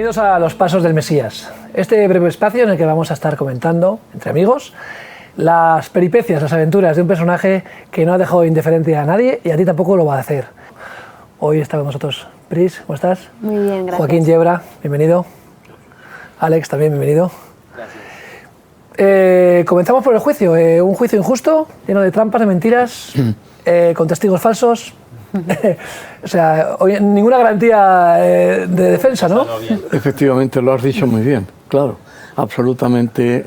Bienvenidos a Los Pasos del Mesías, este breve espacio en el que vamos a estar comentando, entre amigos, las peripecias, las aventuras de un personaje que no ha dejado indiferente a nadie y a ti tampoco lo va a hacer. Hoy está con nosotros Pris, ¿cómo estás? Muy bien, gracias. Joaquín Yebra, bienvenido. Alex, también bienvenido. Gracias. Comenzamos por el juicio, un juicio injusto, lleno de trampas, de mentiras, con testigos falsos. O sea, ninguna garantía de defensa, ¿no? Efectivamente, lo has dicho muy bien, claro, absolutamente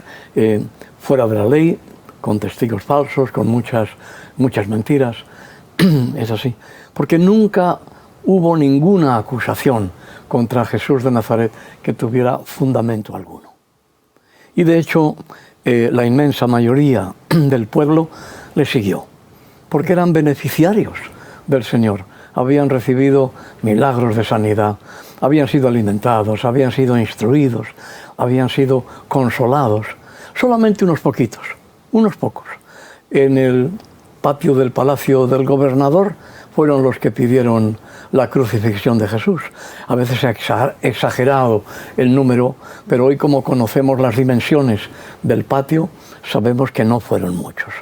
fuera de la ley, con testigos falsos, con muchas mentiras, es así, porque nunca hubo ninguna acusación contra Jesús de Nazaret que tuviera fundamento alguno. Y de hecho, la inmensa mayoría del pueblo le siguió, porque eran beneficiarios del Señor, habían recibido milagros de sanidad, habían sido alimentados, habían sido instruidos, habían sido consolados, solamente unos poquitos, unos pocos. En el patio del palacio del gobernador fueron los que pidieron la crucifixión de Jesús. A veces se ha exagerado el número, pero hoy, como conocemos las dimensiones del patio, sabemos que no fueron muchos.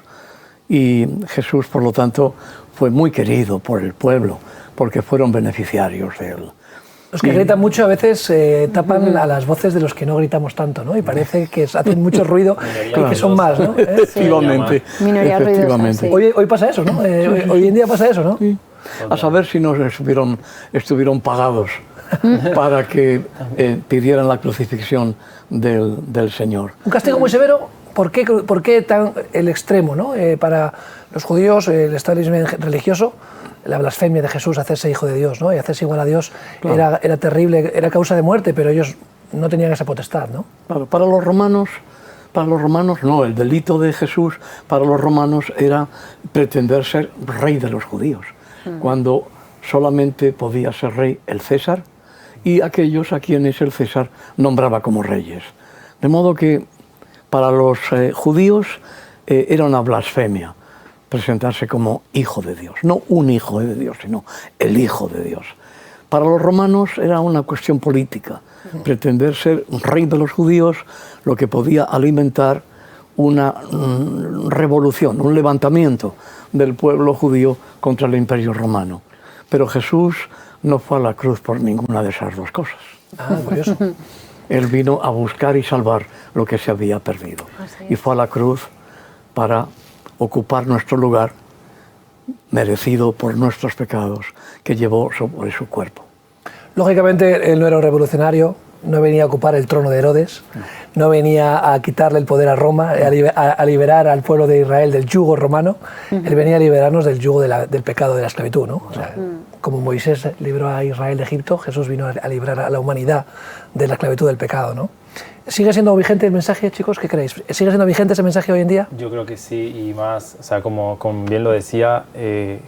Y Jesús, por lo tanto, fue muy querido por el pueblo, porque fueron beneficiarios de él. Los que gritan mucho a veces tapan a las voces de los que no gritamos tanto, ¿no? Y parece que hacen mucho ruido y que son más, ¿no? Efectivamente. Minoría ruidosa, sí. Hoy pasa eso, ¿no? Hoy en día pasa eso, ¿no? Sí. A saber si no estuvieron pagados para que pidieran la crucifixión del Señor. Un castigo muy severo. ¿Por qué tan el extremo, ¿no? Para los judíos, el establishment religioso, la blasfemia de Jesús, hacerse hijo de Dios, ¿no? Y hacerse igual a Dios, claro, era terrible, era causa de muerte, pero ellos no tenían esa potestad, ¿no? Claro, para los romanos no, el delito de Jesús para los romanos era pretender ser rey de los judíos, cuando solamente podía ser rey el César y aquellos a quienes el César nombraba como reyes. De modo que para los judíos era una blasfemia presentarse como hijo de Dios. No un hijo de Dios, sino el hijo de Dios. Para los romanos era una cuestión política. Pretender ser rey de los judíos, lo que podía alimentar una revolución, un levantamiento del pueblo judío contra el imperio romano. Pero Jesús no fue a la cruz por ninguna de esas dos cosas. Ah, curioso. Él vino a buscar y salvar lo que se había perdido. Y fue a la cruz para ocupar nuestro lugar, merecido por nuestros pecados, que llevó sobre su cuerpo. Lógicamente, él no era un revolucionario, no venía a ocupar el trono de Herodes, no venía a quitarle el poder a Roma, a liberar al pueblo de Israel del yugo romano. Él venía a liberarnos del yugo del pecado, de la esclavitud, ¿no? O sea, como Moisés libró a Israel de Egipto, Jesús vino a librar a la humanidad de la esclavitud del pecado, ¿no? ¿Sigue siendo vigente el mensaje, chicos? ¿Qué creéis? ¿Sigue siendo vigente ese mensaje hoy en día? Yo creo que sí, y más, o sea, como bien lo decía,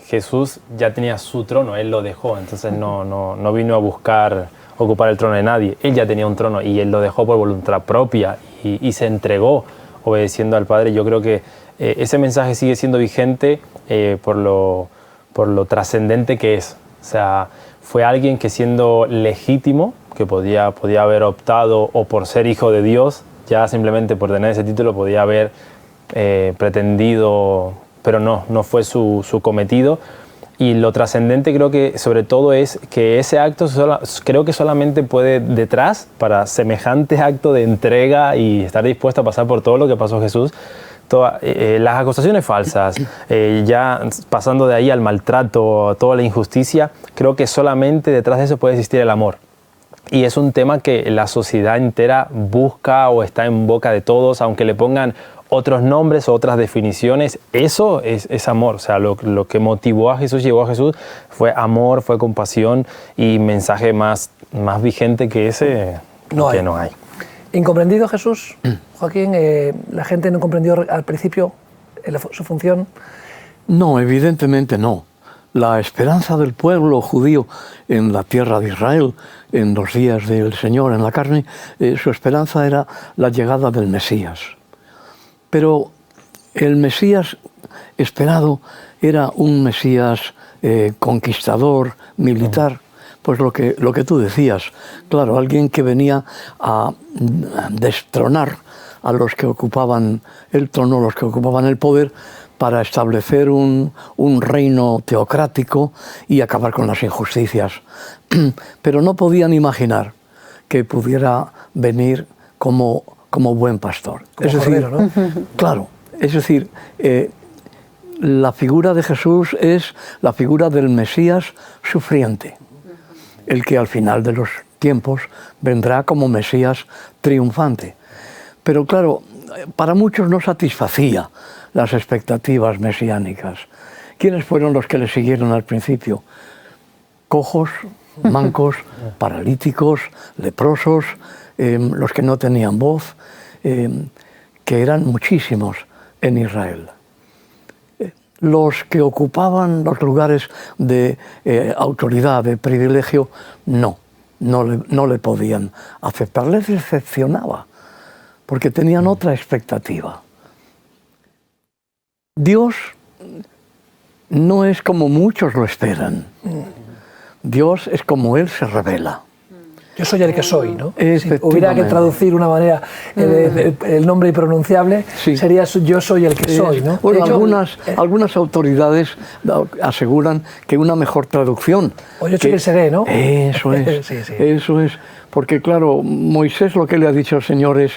Jesús ya tenía su trono, Él lo dejó, entonces no vino a buscar ocupar el trono de nadie. Él ya tenía un trono y Él lo dejó por voluntad propia y se entregó obedeciendo al Padre. Yo creo que ese mensaje sigue siendo vigente por lo trascendente que es. O sea, fue alguien que, siendo legítimo, que podía haber optado o por ser hijo de Dios, ya simplemente por tener ese título podía haber pretendido, pero no fue su cometido. Y lo trascendente creo que sobre todo es que ese acto creo que solamente puede detrás, para semejante acto de entrega y estar dispuesto a pasar por todo lo que pasó Jesús, las acusaciones falsas, ya pasando de ahí al maltrato, toda la injusticia, creo que solamente detrás de eso puede existir el amor. Y es un tema que la sociedad entera busca o está en boca de todos, aunque le pongan otros nombres o otras definiciones. Eso es amor. O sea, lo que motivó a Jesús, llevó a Jesús, fue amor, fue compasión, y mensaje más vigente que ese no hay. ¿Incomprendido Jesús, Joaquín? ¿La gente no comprendió al principio su función? No, evidentemente no. La esperanza del pueblo judío en la tierra de Israel, en los días del Señor en la carne, su esperanza era la llegada del Mesías. Pero el Mesías esperado era un Mesías conquistador, militar, Pues lo que tú decías, claro, alguien que venía a destronar a los que ocupaban el trono, los que ocupaban el poder, para establecer un reino teocrático y acabar con las injusticias. Pero no podían imaginar que pudiera venir como buen pastor. Como es decir, cordero, ¿no? Claro, es decir, la figura de Jesús es la figura del Mesías sufriente, el que al final de los tiempos vendrá como Mesías triunfante. Pero claro, para muchos no satisfacía las expectativas mesiánicas. ¿Quiénes fueron los que le siguieron al principio? Cojos, mancos, paralíticos, leprosos, los que no tenían voz, que eran muchísimos en Israel. Los que ocupaban los lugares de autoridad, de privilegio, no le podían aceptar, les decepcionaba, porque tenían otra expectativa. Dios no es como muchos lo esperan. Dios es como Él se revela. Yo soy el que soy, ¿no? Si hubiera que Efectivamente. traducir de una manera el nombre impronunciable, Sí. sería yo soy el que soy, ¿no? Bueno, De hecho, algunas autoridades aseguran que una mejor traducción... O yo soy el seré, ¿no? Eso es, Sí, sí. eso es. Porque claro, Moisés lo que le ha dicho al Señor es,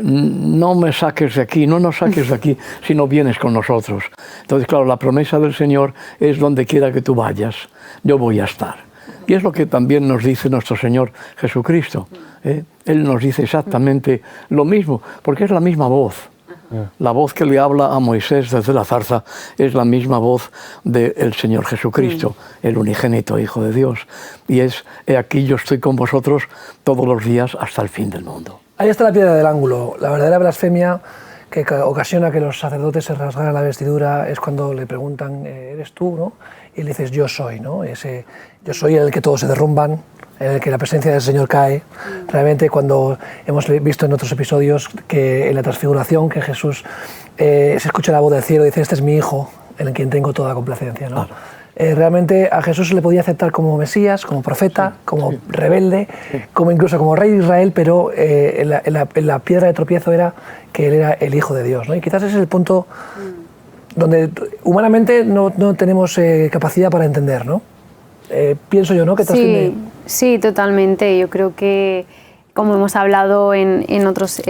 no me saques de aquí, no nos saques de aquí, sino vienes con nosotros. Entonces, claro, la promesa del Señor es donde quiera que tú vayas, yo voy a estar. Y es lo que también nos dice nuestro Señor Jesucristo. Él nos dice exactamente lo mismo, porque es la misma voz. La voz que le habla a Moisés desde la zarza es la misma voz del Señor Jesucristo, el unigénito Hijo de Dios. Y es, he aquí yo estoy con vosotros todos los días hasta el fin del mundo. Ahí está la piedra del ángulo. La verdadera blasfemia que ocasiona que los sacerdotes se rasgaran la vestidura es cuando le preguntan, ¿eres tú?, ¿no? Y le dices, yo soy, ¿no? Ese yo soy en el que todos se derrumban, en el que la presencia del Señor cae. Realmente, cuando hemos visto en otros episodios que en la transfiguración, que Jesús se escucha la voz del cielo y dice, este es mi Hijo, en quien tengo toda complacencia, ¿no? Claro. Realmente a Jesús se le podía aceptar como Mesías, como profeta, como rebelde, como incluso como rey de Israel, pero en la piedra de tropiezo era que él era el Hijo de Dios, ¿no? Y quizás ese es el punto donde humanamente no tenemos capacidad para entender, ¿no? Pienso yo, ¿no? Que trasciende... Sí, totalmente. Yo creo que, como hemos hablado en otros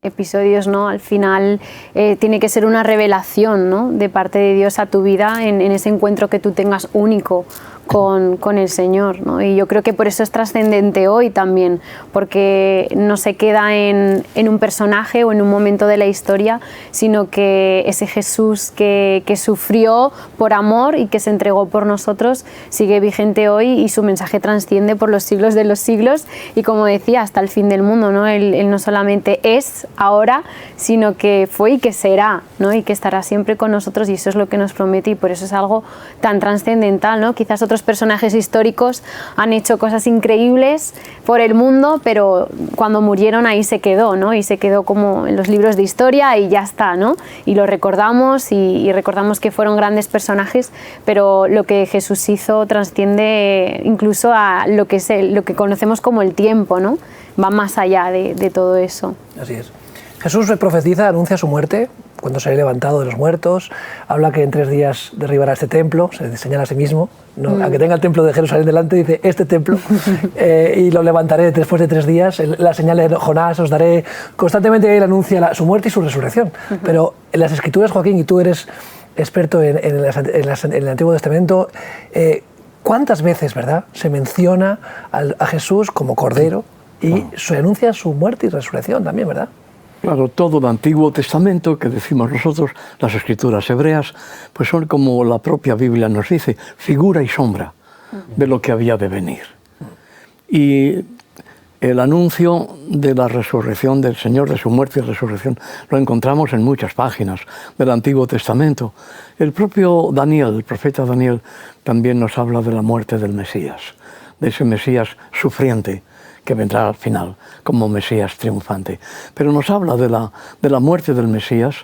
episodios, ¿no? Al final tiene que ser una revelación, ¿no? De parte de Dios a tu vida en ese encuentro que tú tengas único con el Señor, ¿no? Y yo creo que por eso es trascendente hoy también, porque no se queda en un personaje o en un momento de la historia, sino que ese Jesús que sufrió por amor y que se entregó por nosotros sigue vigente hoy y su mensaje trasciende por los siglos de los siglos y, como decía, hasta el fin del mundo, ¿no? Él no solamente es ahora, sino que fue y que será, ¿no? Y que estará siempre con nosotros, y eso es lo que nos promete, y por eso es algo tan trascendental, ¿no? Quizás otros personajes históricos han hecho cosas increíbles por el mundo, pero cuando murieron ahí se quedó, ¿no? Y se quedó como en los libros de historia y ya está, ¿no? Y lo recordamos y recordamos que fueron grandes personajes, pero lo que Jesús hizo trasciende incluso a lo que conocemos como el tiempo, ¿no? Va más allá de todo eso. Así es. Jesús profetiza, anuncia su muerte cuando se ha levantado de los muertos, habla que en 3 días derribará este templo, se señala a sí mismo, ¿no? Aunque tenga el templo de Jerusalén delante, dice este templo, y lo levantaré después de 3 días, la señal de Jonás os daré. Constantemente él anuncia su muerte y su resurrección, pero en las Escrituras, Joaquín, y tú eres experto en el Antiguo Testamento, ¿cuántas veces, verdad, se menciona a Jesús como Cordero y se anuncia su muerte y resurrección también, verdad? Claro, todo el Antiguo Testamento, que decimos nosotros, las Escrituras hebreas, pues son como la propia Biblia nos dice, figura y sombra de lo que había de venir. Y el anuncio de la resurrección del Señor, de su muerte y resurrección, lo encontramos en muchas páginas del Antiguo Testamento. El propio Daniel, el profeta Daniel, también nos habla de la muerte del Mesías, de ese Mesías sufriente, que vendrá al final como Mesías triunfante. Pero nos habla de la muerte del Mesías,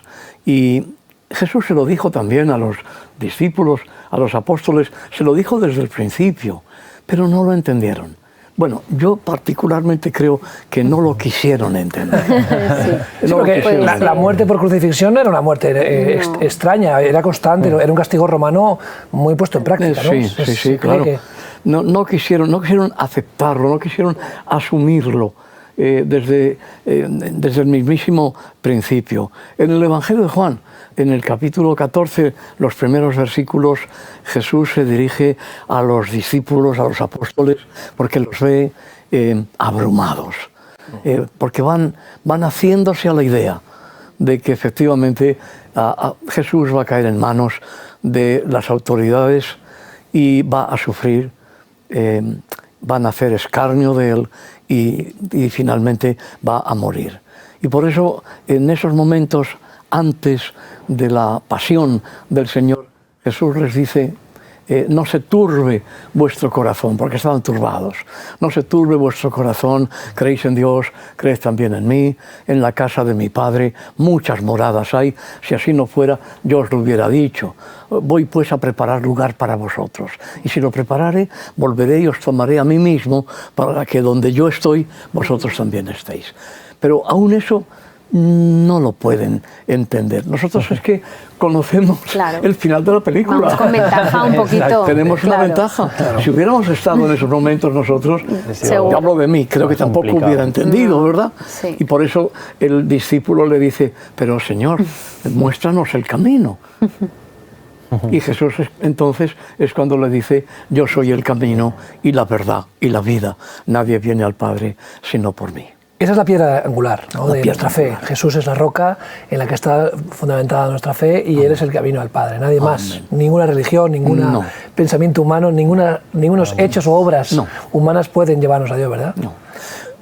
y Jesús se lo dijo también a los discípulos, a los apóstoles, se lo dijo desde el principio. pero no lo entendieron. Bueno, yo particularmente creo que no lo quisieron entender. Sí, porque la muerte por crucifixión no era una muerte extraña, era constante, era un castigo romano muy puesto en práctica, ¿no? Sí, claro. No quisieron aceptarlo, no quisieron asumirlo desde el mismísimo principio. En el Evangelio de Juan, en el capítulo 14, los primeros versículos, Jesús se dirige a los discípulos, a los apóstoles, porque los ve abrumados, porque van haciéndose a la idea de que efectivamente Jesús va a caer en manos de las autoridades y va a sufrir, van a hacer escarnio de él y finalmente va a morir. Y por eso en esos momentos, antes de la pasión del Señor, Jesús les dice, no se turbe vuestro corazón, porque estaban turbados. No se turbe vuestro corazón, creéis en Dios, creed también en mí. En la casa de mi Padre muchas moradas hay. Si así no fuera, yo os lo hubiera dicho. Voy pues a preparar lugar para vosotros. Y si lo preparare, volveré y os tomaré a mí mismo, para que donde yo estoy, vosotros también estéis. Pero aún eso no lo pueden entender. Nosotros es que conocemos el final de la película. Vamos con ventaja un poquito. Tenemos una ventaja. Si hubiéramos estado en esos momentos nosotros, yo hablo de mí, creo que tampoco hubiera entendido, ¿verdad? Sí. Y por eso el discípulo le dice, pero Señor, muéstranos el camino. Y Jesús entonces es cuando le dice, yo soy el camino y la verdad y la vida. Nadie viene al Padre sino por mí. Esa es la piedra angular, ¿no? De nuestra fe. Jesús es la roca en la que está fundamentada nuestra fe y Él es el camino al Padre, nadie más. Ninguna religión, ningún pensamiento humano, ningunos hechos o obras humanas pueden llevarnos a Dios, ¿verdad?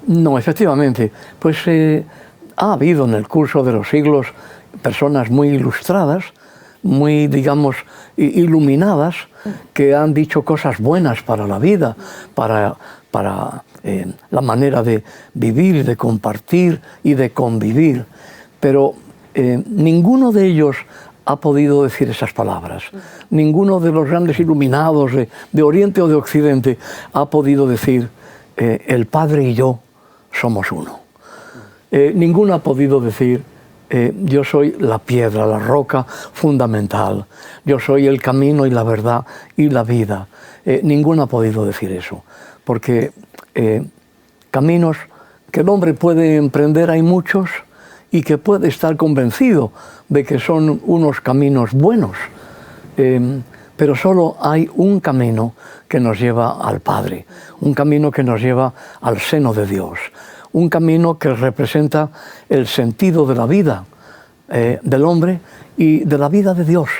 No, efectivamente. Pues ha habido en el curso de los siglos personas muy ilustradas, muy, digamos, iluminadas, que han dicho cosas buenas para la vida, para la manera de vivir y de compartir y de convivir. Pero ninguno de ellos ha podido decir esas palabras. Ninguno de los grandes iluminados de Oriente o de Occidente ha podido decir, el Padre y yo somos uno. Ninguno ha podido decir, yo soy la piedra, la roca fundamental. Yo soy el camino y la verdad y la vida. Ninguno ha podido decir eso. Porque caminos que el hombre puede emprender hay muchos y que puede estar convencido de que son unos caminos buenos. Pero solo hay un camino que nos lleva al Padre, un camino que nos lleva al seno de Dios, un camino que representa el sentido de la vida del hombre y de la vida de Dios,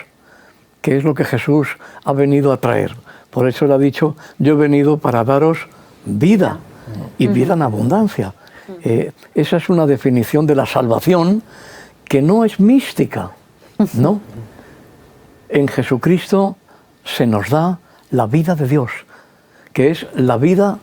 que es lo que Jesús ha venido a traer. Por eso Él ha dicho, yo he venido para daros vida y vida en abundancia. Esa es una definición de la salvación que no es mística, ¿no? En Jesucristo se nos da la vida de Dios, que es la vida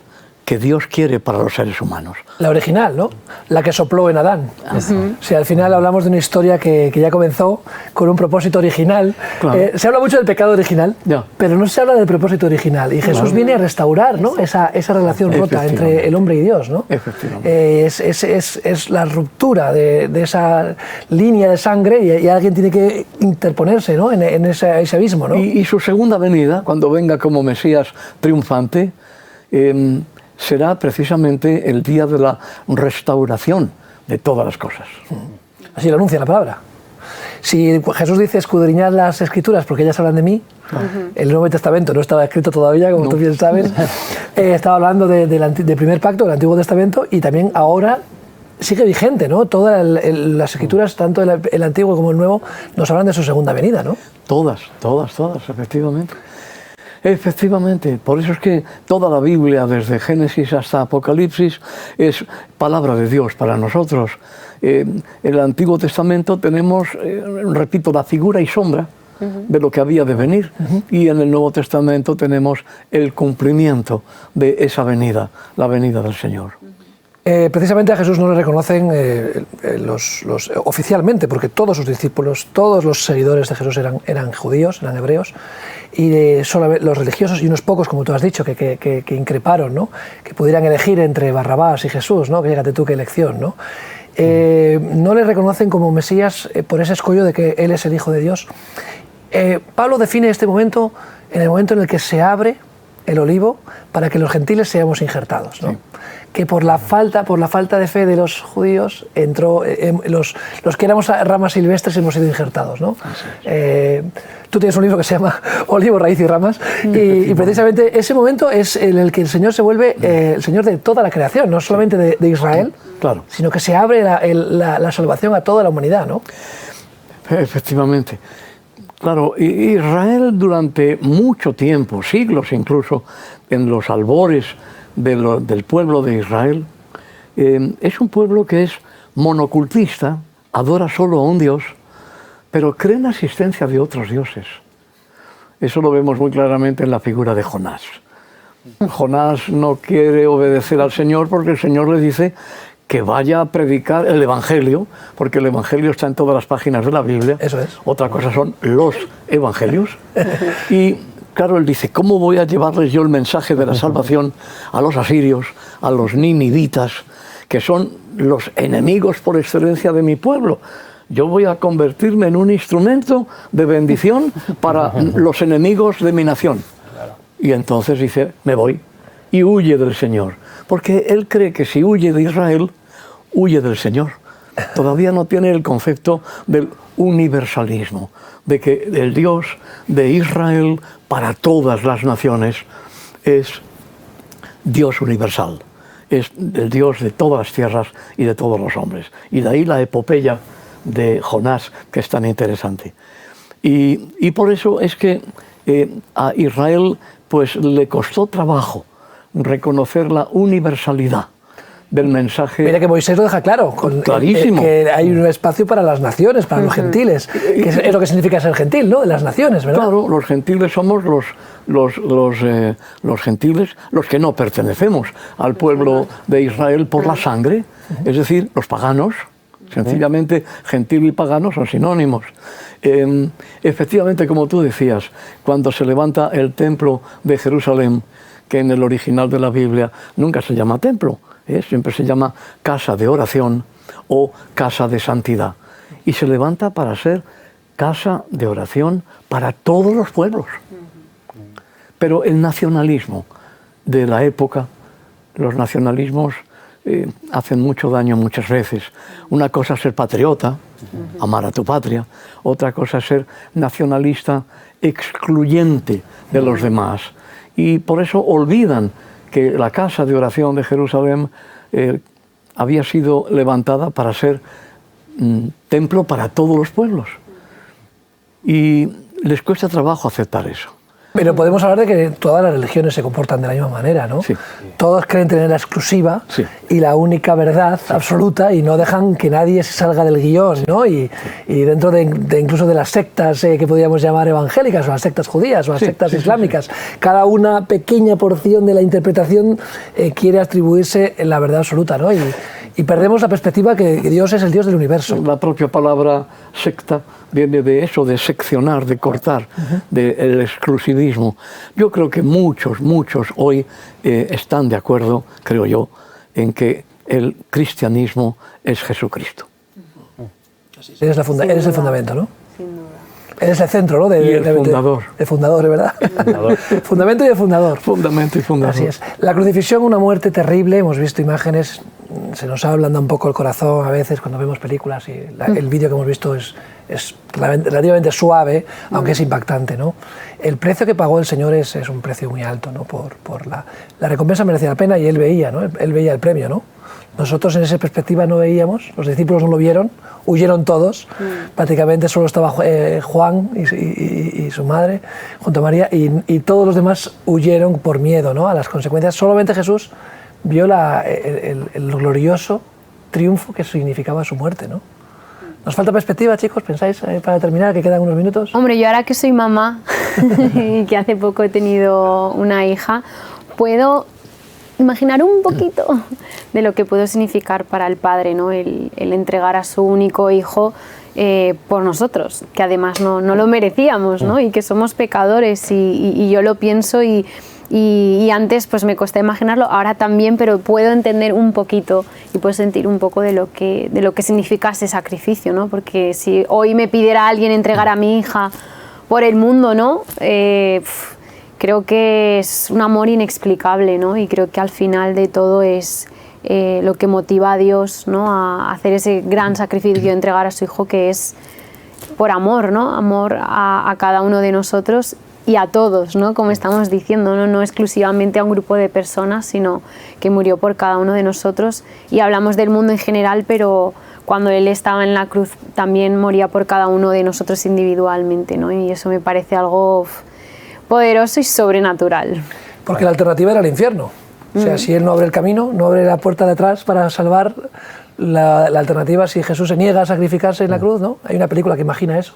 que Dios quiere para los seres humanos. La original, ¿no? La que sopló en Adán. O sea, al final hablamos de una historia que ya comenzó con un propósito original. Claro. Se habla mucho del pecado original, pero no se habla del propósito original. Y Jesús viene a restaurar, ¿no? esa relación rota entre el hombre y Dios, ¿no? Efectivamente. Es la ruptura de esa línea de sangre y alguien tiene que interponerse, ¿no? en ese abismo, ¿no? Y su segunda venida, cuando venga como Mesías triunfante, será precisamente el día de la restauración de todas las cosas. Así lo anuncia la palabra. Si Jesús dice escudriñad las Escrituras porque ellas hablan de mí, el Nuevo Testamento no estaba escrito todavía, como tú bien sabes, estaba hablando del primer pacto, del Antiguo Testamento, y también ahora sigue vigente, ¿no? Todas las Escrituras, tanto el Antiguo como el Nuevo, nos hablan de su segunda venida, ¿no? Todas, efectivamente. Efectivamente, por eso es que toda la Biblia, desde Génesis hasta Apocalipsis, es palabra de Dios para nosotros. En el Antiguo Testamento tenemos, repito, la figura y sombra de lo que había de venir, y en el Nuevo Testamento tenemos el cumplimiento de esa venida, la venida del Señor. Precisamente a Jesús no le reconocen oficialmente, porque todos sus discípulos, todos los seguidores de Jesús eran judíos, eran hebreos, y solo los religiosos y unos pocos, como tú has dicho, que increparon, ¿no? Que pudieran elegir entre Barrabás y Jesús, ¿no? Que fíjate tú qué elección, ¿no? No le reconocen como Mesías por ese escollo de que Él es el Hijo de Dios. Pablo define este momento en el momento en el que se abre el olivo para que los gentiles seamos injertados, ¿no? Sí. Que por la falta de fe de los judíos entró, los que éramos ramas silvestres hemos sido injertados, ¿no? Tú tienes un libro que se llama Olivo, Raíz y Ramas, y precisamente ese momento es en el que el Señor se vuelve el Señor de toda la creación, no solamente de Israel, claro, sino que se abre la salvación a toda la humanidad, ¿no? Efectivamente. Claro, Israel durante mucho tiempo, siglos incluso, en los albores del pueblo de Israel, es un pueblo que es monocultista, adora solo a un Dios, pero cree en la existencia de otros dioses. Eso lo vemos muy claramente en la figura de Jonás. Jonás no quiere obedecer al Señor porque el Señor le dice que vaya a predicar el Evangelio, porque el Evangelio está en todas las páginas de la Biblia. Eso es. Otra cosa son los Evangelios. Y claro, él dice, ¿cómo voy a llevarles yo el mensaje de la salvación a los asirios, a los ninivitas, que son los enemigos por excelencia de mi pueblo? Yo voy a convertirme en un instrumento de bendición para los enemigos de mi nación. Y entonces dice, me voy, y huye del Señor. Porque él cree que si huye de Israel, huye del Señor. Todavía no tiene el concepto del universalismo, de que el Dios de Israel para todas las naciones es Dios universal, es el Dios de todas las tierras y de todos los hombres. Y de ahí la epopeya de Jonás, que es tan interesante. Y por eso es que a Israel pues le costó trabajo reconocer la universalidad del mensaje. Mira que Moisés lo deja claro, clarísimo. Que hay un espacio para las naciones, para los gentiles, que es lo que significa ser gentil, ¿no? De las naciones, ¿verdad? Claro, los gentiles somos los gentiles, los que no pertenecemos al pueblo de Israel por la sangre, es decir, los paganos. Sencillamente, gentil y pagano son sinónimos. Efectivamente, como tú decías, cuando se levanta el templo de Jerusalén, que en el original de la Biblia nunca se llama templo, siempre se llama casa de oración o casa de santidad. Y se levanta para ser casa de oración para todos los pueblos. Pero el nacionalismo de la época, los nacionalismos hacen mucho daño muchas veces. Una cosa es ser patriota, amar a tu patria, otra cosa es ser nacionalista excluyente de los demás. Y por eso olvidan que la casa de oración de Jerusalén había sido levantada para ser templo para todos los pueblos. Y les cuesta trabajo aceptar eso. Pero podemos hablar de que todas las religiones se comportan de la misma manera, ¿no? Sí. Todos creen tener la exclusiva y la única verdad absoluta y no dejan que nadie se salga del guión, ¿no? Y dentro de incluso de las sectas que podríamos llamar evangélicas, o las sectas judías, o las sectas islámicas, cada una pequeña porción de la interpretación quiere atribuirse la verdad absoluta, ¿no? Y perdemos la perspectiva que Dios es el Dios del universo. La propia palabra secta viene de eso, de seccionar, de cortar, del exclusivismo. Yo creo que muchos hoy están de acuerdo, creo yo, en que el cristianismo es Jesucristo. Eres el fundamento, ¿no? Sin duda. Eres el centro, ¿no? Y el fundador. El fundador, ¿es verdad? Fundamento y el fundador. Fundamento y fundador. Así es. La crucifixión, una muerte terrible, hemos visto imágenes, se nos ablanda un poco el corazón a veces cuando vemos películas y el vídeo que hemos visto es relativamente suave, aunque es impactante, ¿no? El precio que pagó el Señor es un precio muy alto, ¿no? Por la recompensa merecía la pena y él veía, ¿no? Él veía el premio, ¿no? Nosotros en esa perspectiva no veíamos, los discípulos no lo vieron, huyeron todos, prácticamente solo estaba Juan y su madre junto a María y todos los demás huyeron por miedo, ¿no? A las consecuencias. Solamente Jesús vio el glorioso triunfo que significaba su muerte, ¿no? ¿Nos falta perspectiva, chicos? ¿Pensáis, para terminar, que quedan unos minutos? Hombre, yo ahora que soy mamá y que hace poco he tenido una hija, puedo imaginar un poquito de lo que pudo significar para el Padre, ¿no? El entregar a su único hijo por nosotros, que además no lo merecíamos, ¿no? Y que somos pecadores, y yo lo pienso y antes pues me costaba imaginarlo, ahora también, pero puedo entender un poquito y puedo sentir un poco de lo que significa ese sacrificio, ¿no? Porque si hoy me pidiera alguien entregar a mi hija por el mundo, ¿no? Creo que es un amor inexplicable, ¿no? Y creo que al final de todo es lo que motiva a Dios, ¿no? A hacer ese gran sacrificio de entregar a su hijo, que es por amor, ¿no? Amor a cada uno de nosotros y a todos, ¿no? Como estamos diciendo, no exclusivamente a un grupo de personas, sino que murió por cada uno de nosotros. Y hablamos del mundo en general, pero cuando Él estaba en la cruz también moría por cada uno de nosotros individualmente, ¿no? Y eso me parece algo poderoso y sobrenatural. Porque la alternativa era el infierno. O sea, si Él no abre el camino, no abre la puerta de atrás para salvar, la alternativa, si Jesús se niega a sacrificarse en la cruz, ¿no? Hay una película que imagina eso.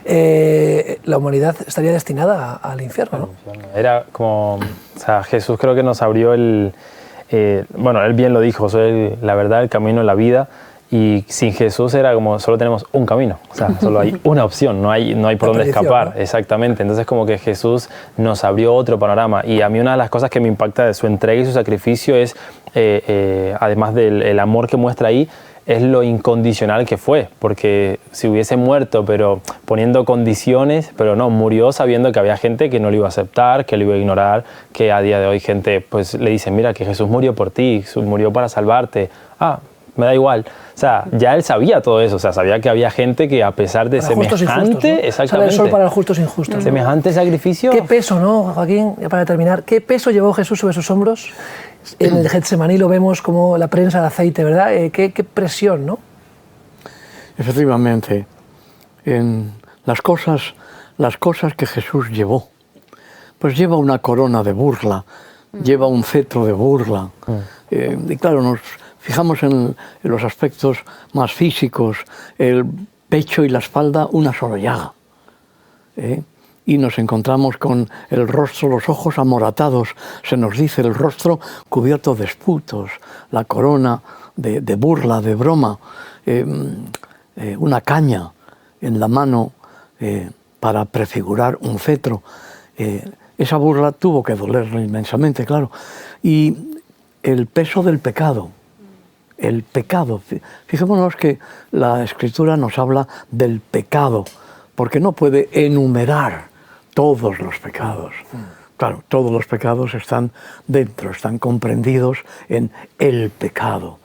La humanidad estaría destinada al infierno, ¿no? Era como, o sea, Jesús creo que nos abrió bueno, Él bien lo dijo, soy la verdad, el camino, la vida. Y sin Jesús era como, solo tenemos un camino, o sea, solo hay una opción, no hay por dónde escapar, ¿no? Exactamente. Entonces como que Jesús nos abrió otro panorama. Y a mí una de las cosas que me impacta de su entrega y su sacrificio es, además del amor que muestra ahí, es lo incondicional que fue. Porque si hubiese muerto, pero poniendo condiciones, pero no, murió sabiendo que había gente que no lo iba a aceptar, que lo iba a ignorar, que a día de hoy gente pues le dice, mira, que Jesús murió por ti, Jesús murió para salvarte. Me da igual. O sea, ya él sabía todo eso. O sea, sabía que había gente que a pesar de para semejante... ¿no? Exactamente. Sale el sol para los justos injustos. Semejante sacrificio... ¿Qué peso, no, Joaquín? Ya para terminar, ¿qué peso llevó Jesús sobre sus hombros? En el Getsemaní lo vemos como la prensa de aceite, ¿verdad? ¿Qué presión, no? Efectivamente. En las cosas que Jesús llevó, pues lleva una corona de burla, lleva un cetro de burla. Y claro, nos fijamos en los aspectos más físicos, el pecho y la espalda, una sola llaga. Y nos encontramos con el rostro, los ojos amoratados, se nos dice el rostro cubierto de esputos, la corona de burla, de broma, una caña en la mano para prefigurar un cetro. Esa burla tuvo que dolerle inmensamente, claro. Y el peso del pecado. El pecado. Fijémonos que la Escritura nos habla del pecado, porque no puede enumerar todos los pecados. Claro, todos los pecados están dentro, están comprendidos en el pecado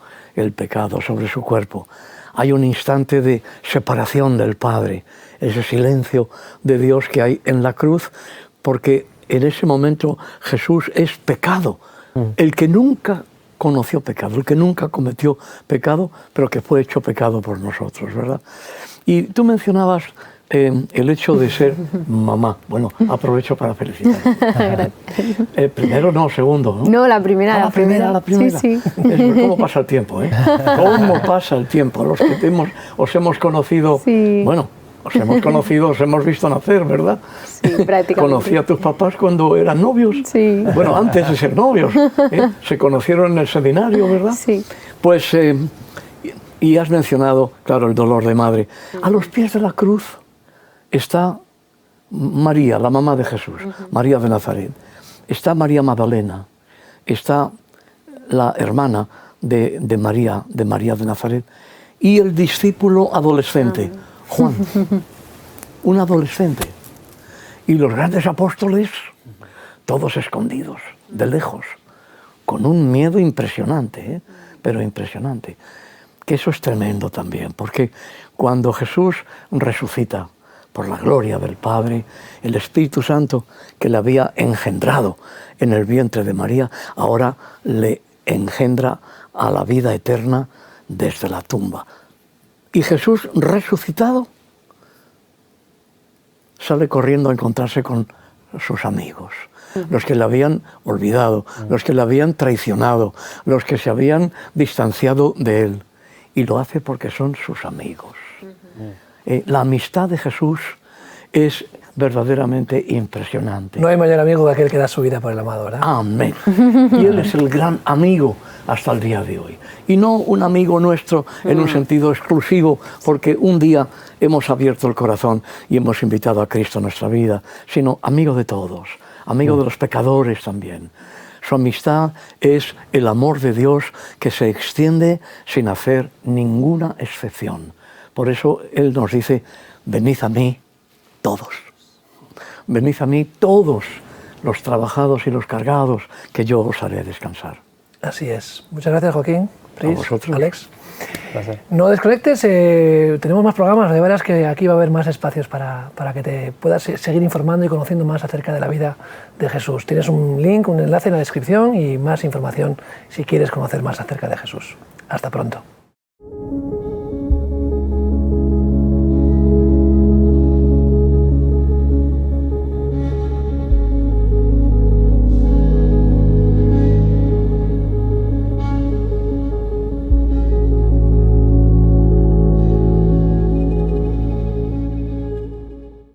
sobre su cuerpo. Hay un instante de separación del Padre, ese silencio de Dios que hay en la cruz, porque en ese momento Jesús es pecado, el que nunca conoció pecado, el que nunca cometió pecado, pero que fue hecho pecado por nosotros, ¿verdad? Y tú mencionabas el hecho de ser mamá. Bueno, aprovecho para felicitar. Primero, no, segundo, ¿no? No, la primera. La primera. Sí. ¿Cómo pasa el tiempo, eh? ¿Cómo pasa el tiempo? Los que os hemos conocido, sí. Bueno, os hemos visto nacer, ¿verdad? Sí, prácticamente. Conocí a tus papás cuando eran novios. Sí. Bueno, antes de ser novios. Se conocieron en el seminario, ¿verdad? Sí. Pues, y has mencionado, claro, el dolor de madre. A los pies de la cruz está María, la mamá de Jesús, María de Nazaret. Está María Magdalena. Está la hermana de María de Nazaret. Y el discípulo adolescente, Juan, un adolescente. Y los grandes apóstoles, todos escondidos, de lejos, con un miedo impresionante, pero impresionante. Que eso es tremendo también, porque cuando Jesús resucita por la gloria del Padre, el Espíritu Santo que le había engendrado en el vientre de María, ahora le engendra a la vida eterna desde la tumba. Y Jesús resucitado sale corriendo a encontrarse con sus amigos, los que le habían olvidado, los que le habían traicionado, los que se habían distanciado de él. Y lo hace porque son sus amigos. La amistad de Jesús es verdaderamente impresionante. No hay mayor amigo que aquel que da su vida por el amado, ¿verdad? Amén. Y Él es el gran amigo hasta el día de hoy. Y no un amigo nuestro en un sentido exclusivo, porque un día hemos abierto el corazón y hemos invitado a Cristo a nuestra vida, sino amigo de todos, amigo de los pecadores también. Su amistad es el amor de Dios que se extiende sin hacer ninguna excepción. Por eso Él nos dice, venid a mí todos. Venid a mí todos los trabajados y los cargados, que yo os haré descansar. Así es. Muchas gracias, Joaquín, Pris, vosotros. Alex. Gracias. No desconectes, tenemos más programas, de veras que aquí va a haber más espacios para que te puedas seguir informando y conociendo más acerca de la vida de Jesús. Tienes un link, un enlace en la descripción y más información si quieres conocer más acerca de Jesús. Hasta pronto.